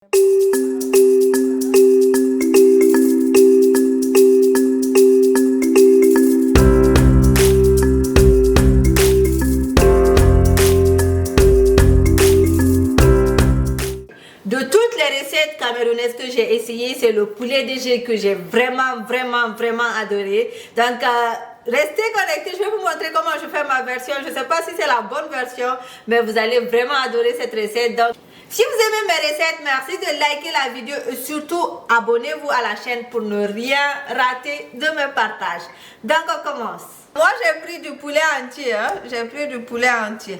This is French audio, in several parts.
De toutes les recettes camerounaises que j'ai essayé, c'est le poulet DG que j'ai vraiment adoré. Donc, restez connectés, je vais vous montrer comment je fais ma version. Je ne sais pas si c'est la bonne version, mais vous allez vraiment adorer cette recette. Donc, si vous aimez mes recettes, merci de liker la vidéo et surtout abonnez-vous à la chaîne pour ne rien rater de mes partages. Donc, on commence. Moi, j'ai pris du poulet entier. J'ai pris du poulet entier.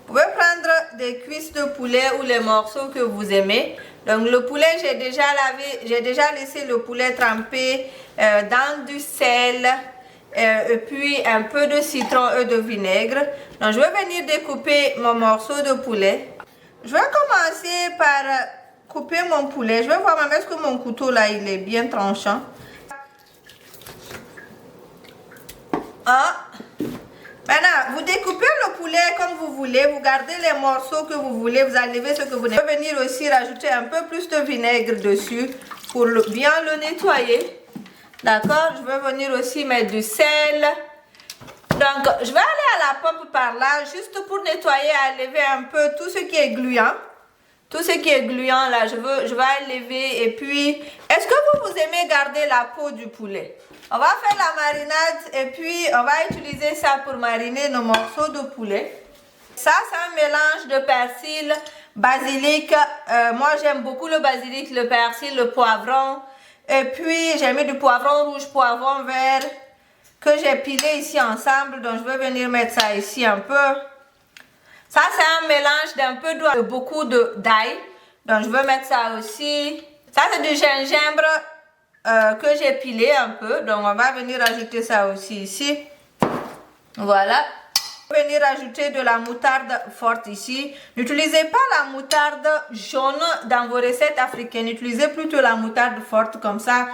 Vous pouvez prendre des cuisses de poulet ou les morceaux que vous aimez. Donc le poulet, j'ai déjà lavé, j'ai déjà laissé le poulet tremper dans du sel et puis un peu de citron et de vinaigre. Donc je vais venir découper mon morceau de poulet. Je vais commencer par couper mon poulet. Je vais voir même est-ce que mon couteau là, il est bien tranchant. Maintenant, vous découpez le poulet comme vous voulez, vous gardez les morceaux que vous voulez, vous enlevez ce que vous voulez. Je vais venir aussi rajouter un peu plus de vinaigre dessus pour bien le nettoyer. D'accord? Je vais venir aussi mettre du sel. Donc, je vais aller à la pompe par là, juste pour nettoyer, enlever un peu tout ce qui est gluant. Tout ce qui est gluant là, je vais enlever. Et puis, est-ce que vous aimez garder la peau du poulet? On va faire la marinade et puis on va utiliser ça pour mariner nos morceaux de poulet. Ça, c'est un mélange de persil, basilic. Moi, j'aime beaucoup le basilic, le persil, le poivron. Et puis, j'ai mis du poivron rouge, poivron vert que j'ai pilé ici ensemble. Donc, je vais venir mettre ça ici un peu. Ça, c'est un mélange d'un peu d'eau et beaucoup d'ail. Donc, je vais mettre ça aussi. Ça, c'est du gingembre que j'ai pilé un peu. Donc, on va venir ajouter ça aussi ici. Voilà. On va venir ajouter de la moutarde forte ici. N'utilisez pas la moutarde jaune dans vos recettes africaines. Utilisez plutôt la moutarde forte comme ça,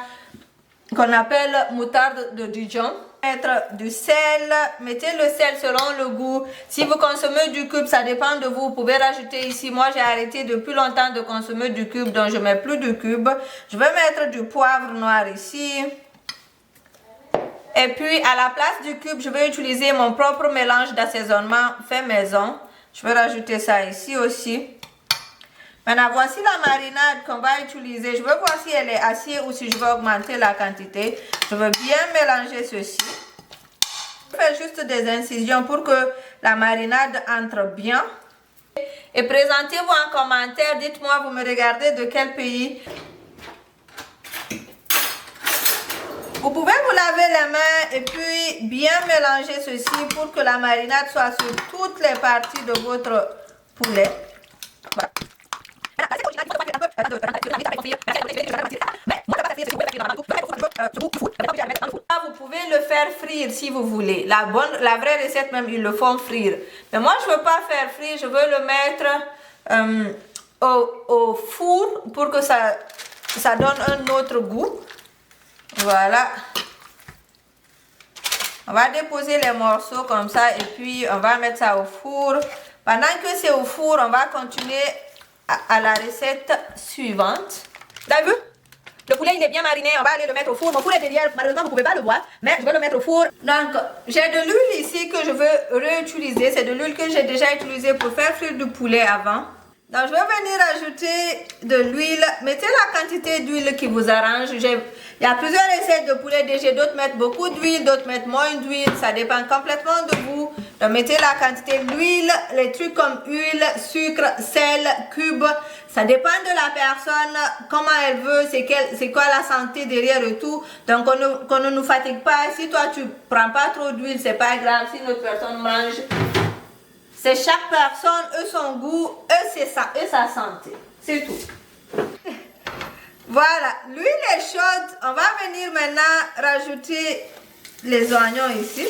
qu'on appelle moutarde de Dijon. Mettre du sel, mettez le sel selon le goût. Si vous consommez du cube, ça dépend de vous. Vous pouvez rajouter ici. Moi, j'ai arrêté depuis longtemps de consommer du cube, donc je ne mets plus de cube. Je vais mettre du poivre noir ici. Et puis, à la place du cube, je vais utiliser mon propre mélange d'assaisonnement fait maison. Je vais rajouter ça ici aussi. Maintenant, voici la marinade qu'on va utiliser. Je vais voir si elle est assez ou si je vais augmenter la quantité. Je veux bien mélanger ceci. Je fais juste des incisions pour que la marinade entre bien. Et présentez-vous en commentaire. Dites-moi, vous me regardez de quel pays. Vous pouvez vous laver les mains et puis bien mélanger ceci pour que la marinade soit sur toutes les parties de votre poulet. Voilà. Vous pouvez le faire frire si vous voulez. La vraie recette même, ils le font frire. Mais moi, je ne veux pas faire frire, je veux le mettre au four pour que ça donne un autre goût. Voilà. On va déposer les morceaux comme ça et puis on va mettre ça au four. Pendant que c'est au four, on va continuer à la recette suivante. Vous avez vu? Le poulet il est bien mariné, on va aller le mettre au four. Mon four est derrière, malheureusement vous ne pouvez pas le voir, mais je vais le mettre au four. Donc j'ai de l'huile ici que je veux réutiliser. C'est de l'huile que j'ai déjà utilisée pour faire frire du poulet avant. Donc je vais venir ajouter de l'huile. Mettez la quantité d'huile qui vous arrange. Il y a plusieurs recettes de poulet DG. D'autres mettent beaucoup d'huile, d'autres mettent moins d'huile. Ça dépend complètement de vous. Donc mettez la quantité d'huile. Les trucs comme huile, sucre, sel, cube. Ça dépend de la personne, comment elle veut, c'est quoi la santé derrière et tout. Donc qu'on ne nous fatigue pas. Si toi tu prends pas trop d'huile, c'est pas grave. Si une autre personne mange. C'est chaque personne, son goût, sa santé. C'est tout. Voilà, l'huile est chaude. On va venir maintenant rajouter les oignons ici.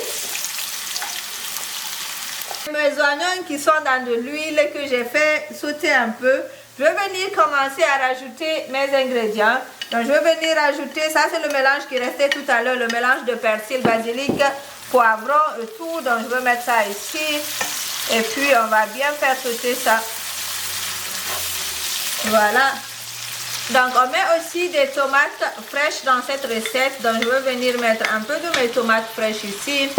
Mes oignons qui sont dans de l'huile que j'ai fait sauter un peu. Je vais venir commencer à rajouter mes ingrédients. Donc je vais venir rajouter, ça c'est le mélange qui restait tout à l'heure, le mélange de persil, basilic, poivron et tout. Donc je vais mettre ça ici. Et puis on va bien faire sauter ça. Voilà. Donc on met aussi des tomates fraîches dans cette recette. Donc je vais venir mettre un peu de mes tomates fraîches ici.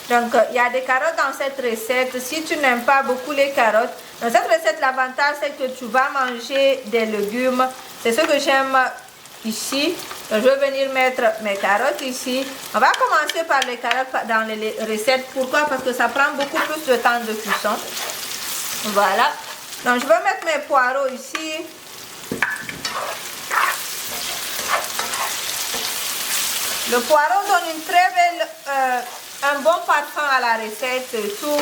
Donc il y a des carottes dans cette recette. Si tu n'aimes pas beaucoup les carottes, dans cette recette l'avantage c'est que tu vas manger des légumes. C'est ce que j'aime ici. Donc je vais venir mettre mes carottes ici. On va commencer par les carottes dans les recettes. Pourquoi? Parce que ça prend beaucoup plus de temps de cuisson. Voilà. Donc je vais mettre mes poireaux ici. Le poireau donne une très belle, un bon parfum à la recette et tout.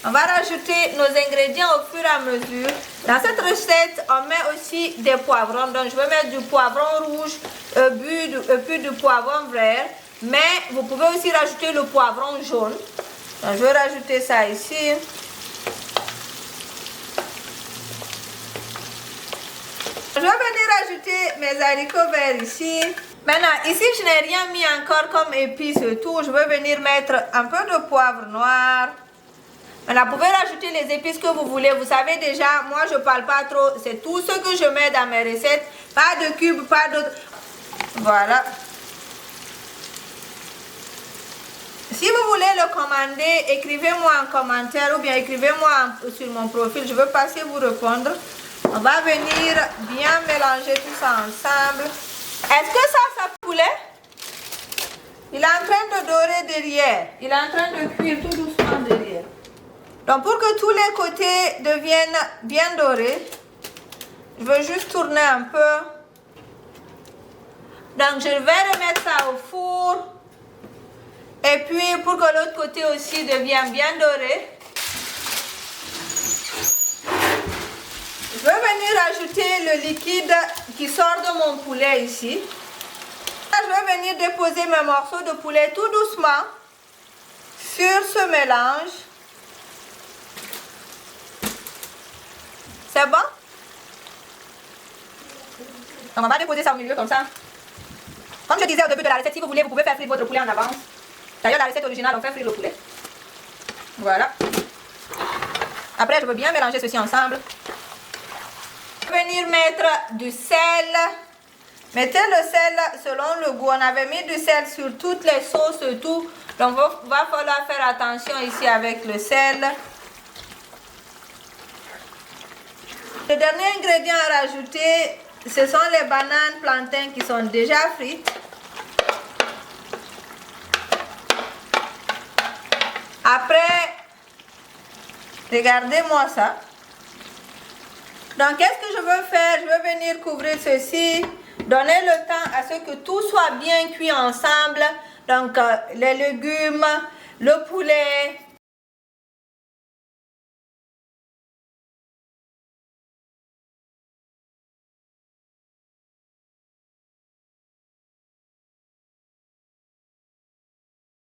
On va rajouter nos ingrédients au fur et à mesure. Dans cette recette, on met aussi des poivrons. Donc je vais mettre du poivron rouge et puis du poivron vert. Mais vous pouvez aussi rajouter le poivron jaune. Donc je vais rajouter ça ici. Je vais venir rajouter mes haricots verts ici. Maintenant, ici, je n'ai rien mis encore comme épices et tout. Je vais venir mettre un peu de poivre noir. Maintenant, vous pouvez rajouter les épices que vous voulez. Vous savez déjà, moi, je ne parle pas trop. C'est tout ce que je mets dans mes recettes. Pas de cubes, pas d'autres. Voilà. Si vous voulez le commander, écrivez-moi en commentaire ou bien écrivez-moi sur mon profil. Je vais passer vous répondre. On va venir bien mélanger tout ça ensemble. Est-ce que ça poulet? Il est en train de dorer derrière. Il est en train de cuire tout doucement derrière. Donc pour que tous les côtés deviennent bien dorés, je veux juste tourner un peu. Donc je vais remettre ça au four. Et puis pour que l'autre côté aussi devienne bien doré, je vais venir ajouter le liquide qui sort de mon poulet ici. Là, je vais venir déposer mes morceaux de poulet tout doucement sur ce mélange. C'est bon? Donc on va déposer ça au milieu comme ça. Comme je disais au début de la recette, si vous voulez, vous pouvez faire frire votre poulet en avance. D'ailleurs, la recette originale, on fait frire le poulet. Voilà. Après, je veux bien mélanger ceci ensemble. Venir mettre du sel. Mettez le sel selon le goût. On avait mis du sel sur toutes les sauces et tout. Donc il va falloir faire attention ici avec le sel. Le dernier ingrédient à rajouter, ce sont les bananes plantains qui sont déjà frites. Après, regardez-moi ça. Donc, qu'est-ce que je veux faire? Je veux venir couvrir ceci, donner le temps à ce que tout soit bien cuit ensemble. Donc, les légumes, le poulet,